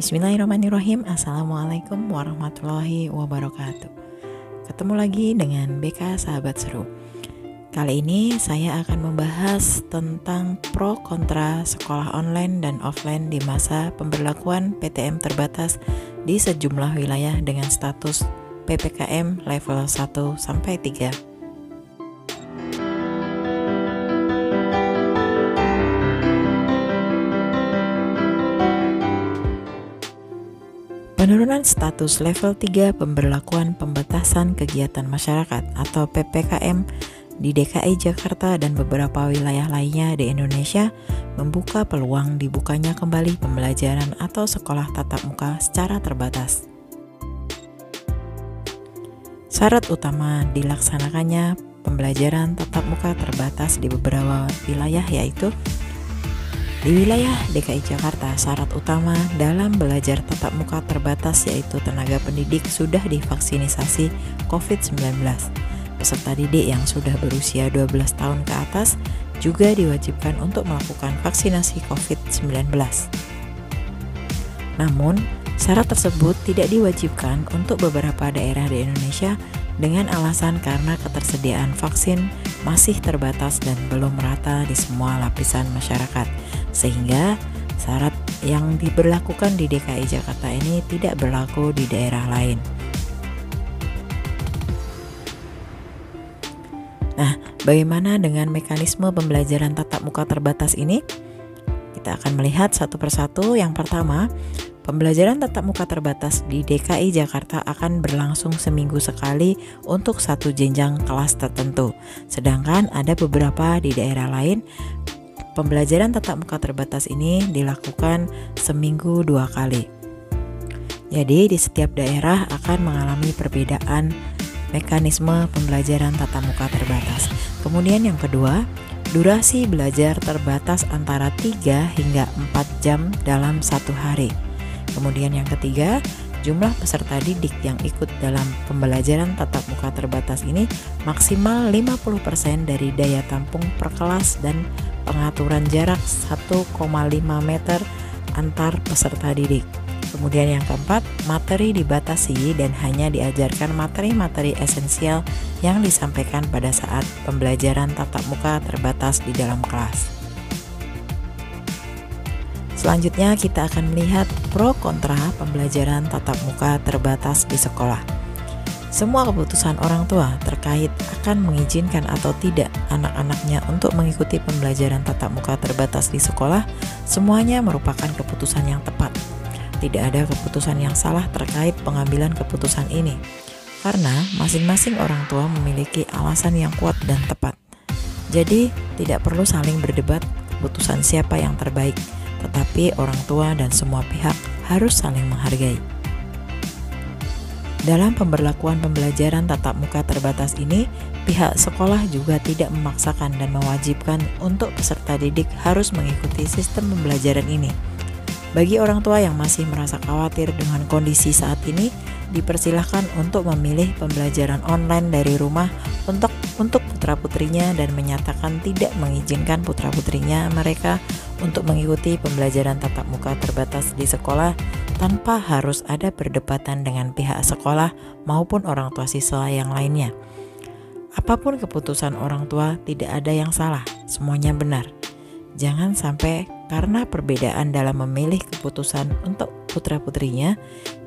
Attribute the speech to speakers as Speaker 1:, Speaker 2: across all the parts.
Speaker 1: Bismillahirrahmanirrahim. Assalamualaikum warahmatullahi wabarakatuh. Ketemu lagi dengan BK Sahabat Seru. Kali ini saya akan membahas tentang pro kontra sekolah online dan offline di masa pemberlakuan PTM terbatas di sejumlah wilayah dengan status PPKM level 1 sampai 3. Penurunan status level 3 pemberlakuan pembatasan kegiatan masyarakat atau PPKM di DKI Jakarta dan beberapa wilayah lainnya di Indonesia membuka peluang dibukanya kembali pembelajaran atau sekolah tatap muka secara terbatas. Syarat utama dilaksanakannya pembelajaran tatap muka terbatas di beberapa wilayah yaitu di wilayah DKI Jakarta, syarat utama dalam belajar tatap muka terbatas yaitu tenaga pendidik sudah divaksinasi COVID-19. Peserta didik yang sudah berusia 12 tahun ke atas juga diwajibkan untuk melakukan vaksinasi COVID-19. Namun, syarat tersebut tidak diwajibkan untuk beberapa daerah di Indonesia dengan alasan karena ketersediaan vaksin masih terbatas dan belum merata di semua lapisan masyarakat, sehingga syarat yang diberlakukan di DKI Jakarta ini tidak berlaku di daerah lain. Nah, bagaimana dengan mekanisme pembelajaran tatap muka terbatas ini? Kita akan melihat satu persatu. Yang pertama, pembelajaran tatap muka terbatas di DKI Jakarta akan berlangsung seminggu sekali untuk satu jenjang kelas tertentu. Sedangkan ada beberapa di daerah lain, pembelajaran tatap muka terbatas ini dilakukan seminggu 2 kali. Jadi di setiap daerah akan mengalami perbedaan mekanisme pembelajaran tatap muka terbatas. Kemudian yang kedua, durasi belajar terbatas antara 3 hingga 4 jam dalam satu hari. Kemudian yang ketiga, jumlah peserta didik yang ikut dalam pembelajaran tatap muka terbatas ini maksimal 50% dari daya tampung per kelas dan pengaturan jarak 1,5 meter antar peserta didik. Kemudian yang keempat, materi dibatasi dan hanya diajarkan materi-materi esensial yang disampaikan pada saat pembelajaran tatap muka terbatas di dalam kelas. Selanjutnya kita akan melihat pro kontra pembelajaran tatap muka terbatas di sekolah. Semua keputusan orang tua terkait akan mengizinkan atau tidak anak-anaknya untuk mengikuti pembelajaran tatap muka terbatas di sekolah, semuanya merupakan keputusan yang tepat. Tidak ada keputusan yang salah terkait pengambilan keputusan ini, karena masing-masing orang tua memiliki alasan yang kuat dan tepat. Jadi, tidak perlu saling berdebat keputusan siapa yang terbaik, tetapi orang tua dan semua pihak harus saling menghargai. Dalam pemberlakuan pembelajaran tatap muka terbatas ini, pihak sekolah juga tidak memaksakan dan mewajibkan untuk peserta didik harus mengikuti sistem pembelajaran ini. Bagi orang tua yang masih merasa khawatir dengan kondisi saat ini, dipersilahkan untuk memilih pembelajaran online dari rumah untuk putra-putrinya dan menyatakan tidak mengizinkan putra-putrinya mereka untuk mengikuti pembelajaran tatap muka terbatas di sekolah tanpa harus ada perdebatan dengan pihak sekolah maupun orang tua siswa yang lainnya. Apapun keputusan orang tua, tidak ada yang salah, semuanya benar. Jangan sampai karena perbedaan dalam memilih keputusan untuk putra-putrinya,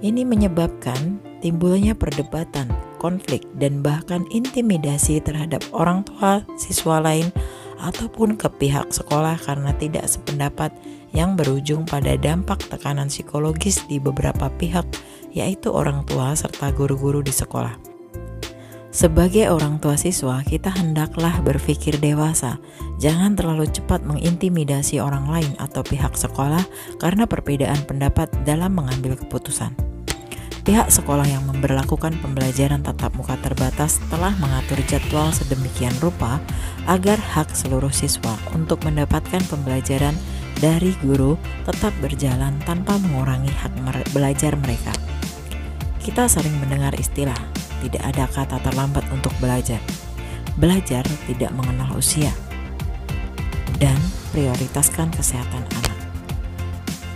Speaker 1: ini menyebabkan timbulnya perdebatan, konflik, dan bahkan intimidasi terhadap orang tua siswa lain ataupun ke pihak sekolah karena tidak sependapat yang berujung pada dampak tekanan psikologis di beberapa pihak, yaitu orang tua serta guru-guru di sekolah. Sebagai orang tua siswa, kita hendaklah berpikir dewasa. Jangan terlalu cepat mengintimidasi orang lain atau pihak sekolah karena perbedaan pendapat dalam mengambil keputusan. Pihak sekolah yang memberlakukan pembelajaran tatap muka terbatas telah mengatur jadwal sedemikian rupa agar hak seluruh siswa untuk mendapatkan pembelajaran dari guru tetap berjalan tanpa mengurangi hak belajar mereka. Kita sering mendengar istilah, tidak ada kata terlambat untuk belajar. Belajar tidak mengenal usia. Dan prioritaskan kesehatan anak.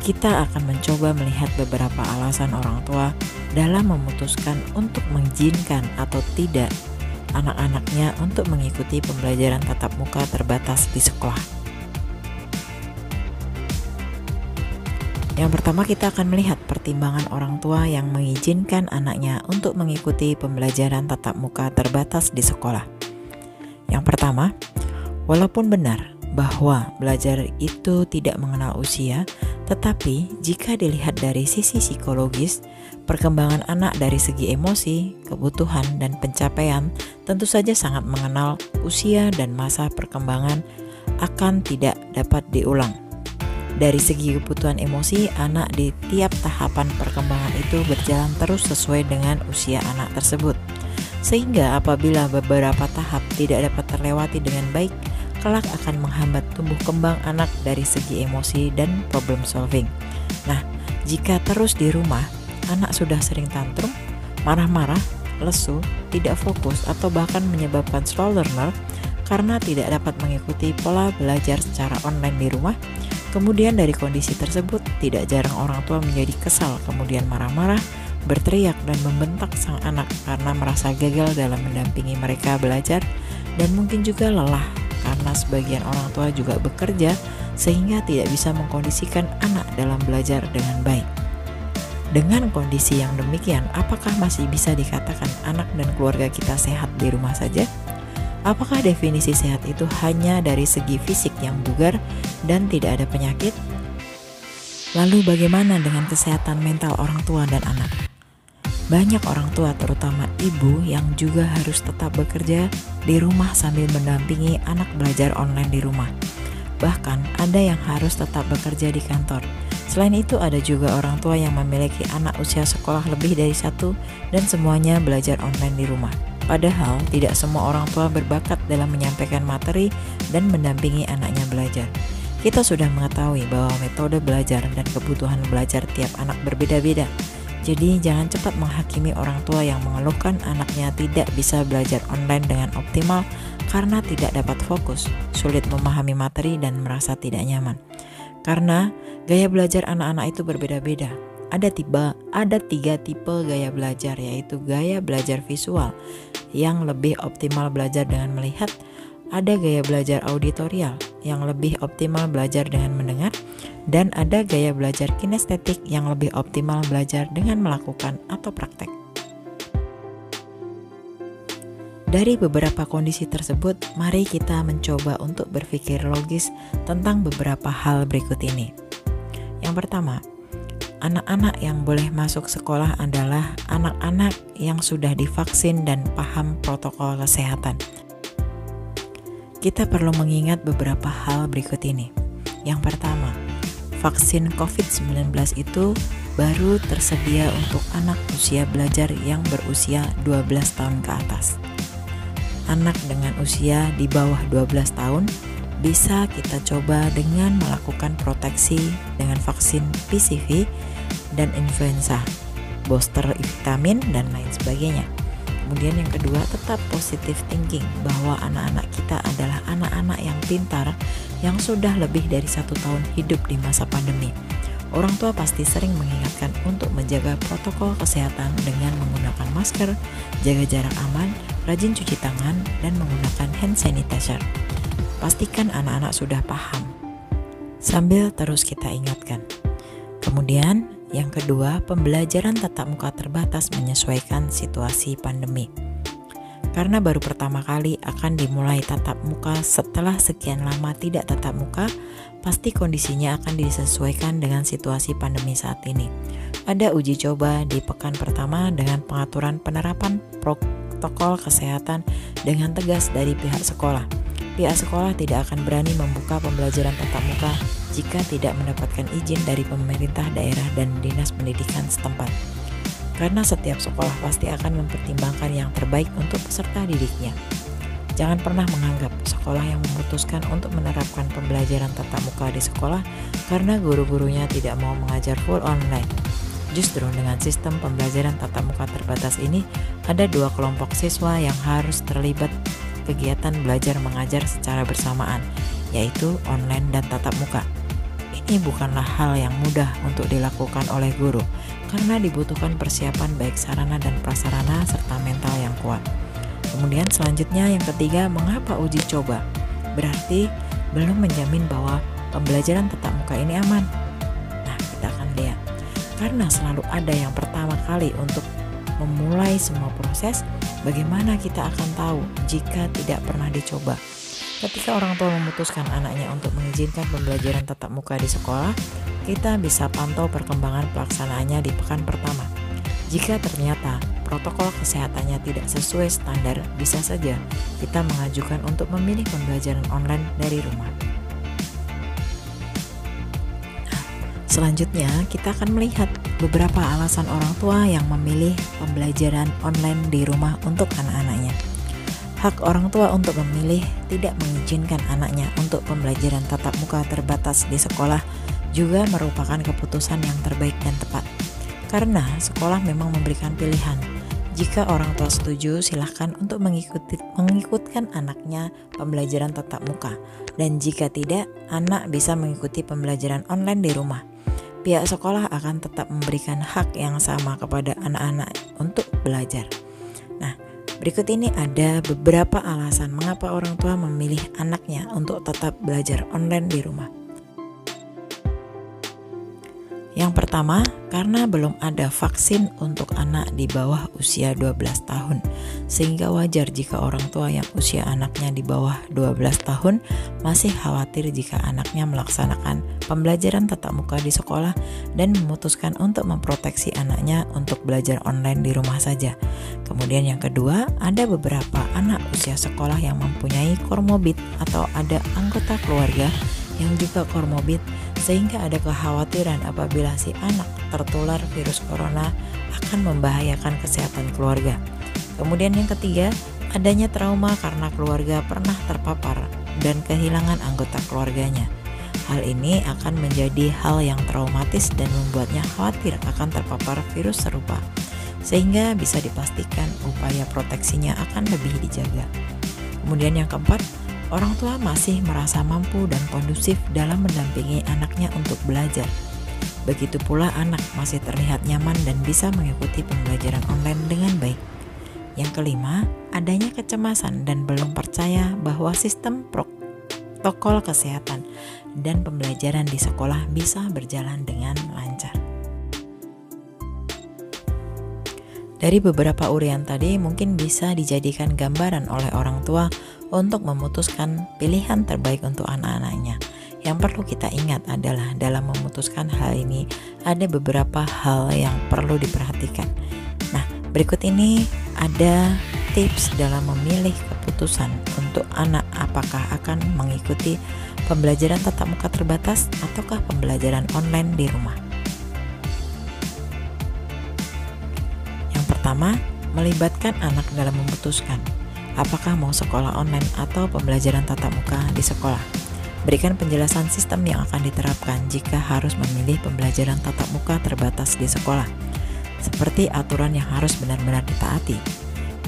Speaker 1: kita akan mencoba melihat beberapa alasan orang tua dalam memutuskan untuk mengizinkan atau tidak anak-anaknya untuk mengikuti pembelajaran tatap muka terbatas di sekolah. Yang pertama, kita akan melihat pertimbangan orang tua yang mengizinkan anaknya untuk mengikuti pembelajaran tatap muka terbatas di sekolah. Yang pertama, walaupun benar bahwa belajar itu tidak mengenal usia, tetapi jika dilihat dari sisi psikologis, perkembangan anak dari segi emosi, kebutuhan, dan pencapaian tentu saja sangat mengenal usia dan masa perkembangan akan tidak dapat diulang. Dari segi kebutuhan emosi, anak di tiap tahapan perkembangan itu berjalan terus sesuai dengan usia anak tersebut. Sehingga apabila beberapa tahap tidak dapat terlewati dengan baik, kelak akan menghambat tumbuh kembang anak dari segi emosi dan problem solving. Nah, jika terus di rumah, anak sudah sering tantrum, marah-marah, lesu, tidak fokus, atau bahkan menyebabkan slow learner karena tidak dapat mengikuti pola belajar secara online di rumah. Kemudian dari kondisi tersebut, tidak jarang orang tua menjadi kesal, kemudian marah-marah, berteriak dan membentak sang anak karena merasa gagal dalam mendampingi mereka belajar, dan mungkin juga lelah karena sebagian orang tua juga bekerja sehingga tidak bisa mengkondisikan anak dalam belajar dengan baik. Dengan kondisi yang demikian, apakah masih bisa dikatakan anak dan keluarga kita sehat di rumah saja? Apakah definisi sehat itu hanya dari segi fisik yang bugar dan tidak ada penyakit? Lalu bagaimana dengan kesehatan mental orang tua dan anak? Banyak orang tua, terutama ibu, yang juga harus tetap bekerja di rumah sambil mendampingi anak belajar online di rumah. Bahkan ada yang harus tetap bekerja di kantor. Selain itu, ada juga orang tua yang memiliki anak usia sekolah lebih dari 1 dan semuanya belajar online di rumah. Padahal tidak semua orang tua berbakat dalam menyampaikan materi dan mendampingi anaknya belajar. Kita sudah mengetahui bahwa metode belajar dan kebutuhan belajar tiap anak berbeda-beda. Jadi jangan cepat menghakimi orang tua yang mengeluhkan anaknya tidak bisa belajar online dengan optimal karena tidak dapat fokus, sulit memahami materi, dan merasa tidak nyaman. Karena gaya belajar anak-anak itu berbeda-beda. Ada 3 tipe gaya belajar, yaitu gaya belajar visual yang lebih optimal belajar dengan melihat, ada gaya belajar auditorial yang lebih optimal belajar dengan mendengar, dan ada gaya belajar kinestetik yang lebih optimal belajar dengan melakukan atau praktek. Dari beberapa kondisi tersebut, mari kita mencoba untuk berpikir logis tentang beberapa hal berikut ini. Yang pertama, anak-anak yang boleh masuk sekolah adalah anak-anak yang sudah divaksin dan paham protokol kesehatan. Kita perlu mengingat beberapa hal berikut ini. Yang pertama, vaksin COVID-19 itu baru tersedia untuk anak usia belajar yang berusia 12 tahun ke atas. Anak dengan usia di bawah 12 tahun bisa kita coba dengan melakukan proteksi dengan vaksin PCV dan influenza, booster vitamin, dan lain sebagainya. Kemudian yang kedua, tetap positive thinking bahwa anak-anak kita adalah anak-anak yang pintar yang sudah lebih dari 1 tahun hidup di masa pandemi. Orang tua pasti sering mengingatkan untuk menjaga protokol kesehatan dengan menggunakan masker, jaga jarak aman, rajin cuci tangan, dan menggunakan hand sanitizer. Pastikan anak-anak sudah paham, sambil terus kita ingatkan. Kemudian, yang kedua, pembelajaran tatap muka terbatas menyesuaikan situasi pandemi. Karena baru pertama kali akan dimulai tatap muka setelah sekian lama tidak tatap muka, pasti kondisinya akan disesuaikan dengan situasi pandemi saat ini. Ada uji coba di pekan pertama dengan pengaturan penerapan protokol kesehatan dengan tegas dari pihak sekolah. Pihak sekolah tidak akan berani membuka pembelajaran tatap muka jika tidak mendapatkan izin dari pemerintah daerah dan dinas pendidikan setempat. Karena setiap sekolah pasti akan mempertimbangkan yang terbaik untuk peserta didiknya. Jangan pernah menganggap sekolah yang memutuskan untuk menerapkan pembelajaran tatap muka di sekolah karena guru-gurunya tidak mau mengajar full online. Justru dengan sistem pembelajaran tatap muka terbatas ini, ada 2 kelompok siswa yang harus terlibat kegiatan belajar mengajar secara bersamaan, yaitu online dan tatap muka. Ini bukanlah hal yang mudah untuk dilakukan oleh guru, karena dibutuhkan persiapan baik sarana dan prasarana serta mental yang kuat. Kemudian selanjutnya yang ketiga, mengapa uji coba? Berarti belum menjamin bahwa pembelajaran tatap muka ini aman. Nah, kita akan lihat. Karena selalu ada yang pertama kali untuk memulai semua proses, bagaimana kita akan tahu jika tidak pernah dicoba? Ketika orang tua memutuskan anaknya untuk mengizinkan pembelajaran tatap muka di sekolah, kita bisa pantau perkembangan pelaksanaannya di pekan pertama. Jika ternyata protokol kesehatannya tidak sesuai standar, bisa saja kita mengajukan untuk memilih pembelajaran online dari rumah. Selanjutnya, kita akan melihat beberapa alasan orang tua yang memilih pembelajaran online di rumah untuk anak-anaknya. Hak orang tua untuk memilih tidak mengizinkan anaknya untuk pembelajaran tatap muka terbatas di sekolah juga merupakan keputusan yang terbaik dan tepat. Karena sekolah memang memberikan pilihan. Jika orang tua setuju, silahkan untuk mengikutkan anaknya pembelajaran tatap muka. Dan jika tidak, anak bisa mengikuti pembelajaran online di rumah. Pihak sekolah akan tetap memberikan hak yang sama kepada anak-anak untuk belajar. Nah, berikut ini ada beberapa alasan mengapa orang tua memilih anaknya untuk tetap belajar online di rumah. Yang pertama, karena belum ada vaksin untuk anak di bawah usia 12 tahun, sehingga wajar jika orang tua yang usia anaknya di bawah 12 tahun masih khawatir jika anaknya melaksanakan pembelajaran tatap muka di sekolah dan memutuskan untuk memproteksi anaknya untuk belajar online di rumah saja. Kemudian yang kedua, ada beberapa anak usia sekolah yang mempunyai komorbid atau ada anggota keluarga yang juga komorbid, sehingga ada kekhawatiran apabila si anak tertular virus corona akan membahayakan kesehatan keluarga. Kemudian yang ketiga, adanya trauma karena keluarga pernah terpapar dan kehilangan anggota keluarganya. Hal ini akan menjadi hal yang traumatis dan membuatnya khawatir akan terpapar virus serupa, sehingga bisa dipastikan upaya proteksinya akan lebih dijaga. Kemudian yang keempat, orang tua masih merasa mampu dan kondusif dalam mendampingi anaknya untuk belajar. Begitu pula anak masih terlihat nyaman dan bisa mengikuti pembelajaran online dengan baik. Yang kelima, adanya kecemasan dan belum percaya bahwa sistem protokol kesehatan dan pembelajaran di sekolah bisa berjalan dengan lancar. Dari beberapa uraian tadi mungkin bisa dijadikan gambaran oleh orang tua untuk memutuskan pilihan terbaik untuk anak-anaknya. Yang perlu kita ingat adalah dalam memutuskan hal ini ada beberapa hal yang perlu diperhatikan. Nah, berikut ini ada tips dalam memilih keputusan untuk anak apakah akan mengikuti pembelajaran tatap muka terbatas ataukah pembelajaran online di rumah. Yang pertama, melibatkan anak dalam memutuskan apakah mau sekolah online atau pembelajaran tatap muka di sekolah. Berikan penjelasan sistem yang akan diterapkan jika harus memilih pembelajaran tatap muka terbatas di sekolah, seperti aturan yang harus benar-benar ditaati.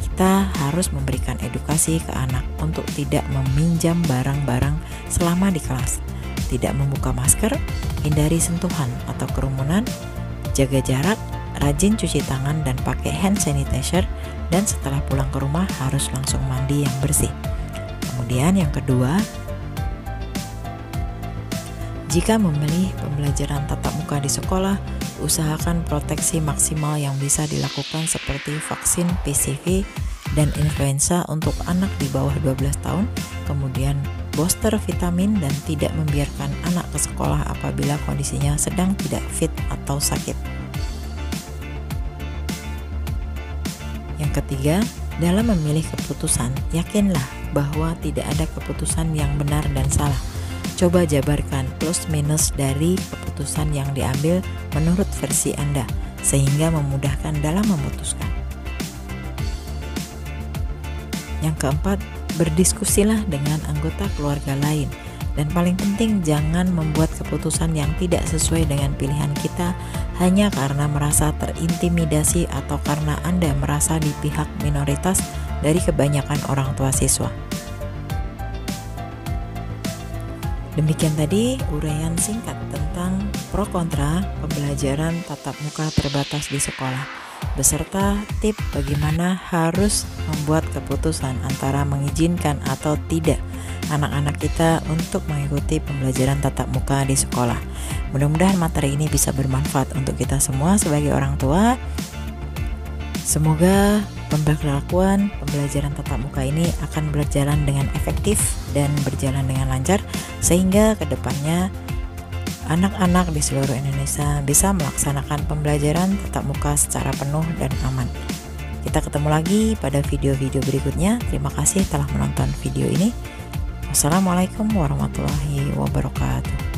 Speaker 1: Kita harus memberikan edukasi ke anak untuk tidak meminjam barang-barang selama di kelas, tidak membuka masker, hindari sentuhan atau kerumunan, jaga jarak, rajin cuci tangan dan pakai hand sanitizer, dan setelah pulang ke rumah harus langsung mandi yang bersih. Kemudian yang kedua, jika memilih pembelajaran tatap muka di sekolah, usahakan proteksi maksimal yang bisa dilakukan seperti vaksin PCV dan influenza untuk anak di bawah 12 tahun, kemudian booster vitamin dan tidak membiarkan anak ke sekolah apabila kondisinya sedang tidak fit atau sakit. Yang ketiga, dalam memilih keputusan, yakinlah bahwa tidak ada keputusan yang benar dan salah. Coba jabarkan plus minus dari keputusan yang diambil menurut versi Anda, sehingga memudahkan dalam memutuskan. Yang keempat, berdiskusilah dengan anggota keluarga lain. Dan paling penting, jangan membuat keputusan yang tidak sesuai dengan pilihan kita hanya karena merasa terintimidasi atau karena Anda merasa di pihak minoritas dari kebanyakan orang tua siswa. Demikian tadi uraian singkat tentang tentang pro kontra pembelajaran tatap muka terbatas di sekolah, beserta tips bagaimana harus membuat keputusan antara mengizinkan atau tidak anak-anak kita untuk mengikuti pembelajaran tatap muka di sekolah. Mudah-mudahan materi ini bisa bermanfaat untuk kita semua sebagai orang tua. Semoga pemberlakuan pembelajaran tatap muka ini akan berjalan dengan efektif dan berjalan dengan lancar, sehingga kedepannya anak-anak di seluruh Indonesia bisa melaksanakan pembelajaran tatap muka secara penuh dan aman. Kita ketemu lagi pada video-video berikutnya. Terima kasih telah menonton video ini. Wassalamualaikum warahmatullahi wabarakatuh.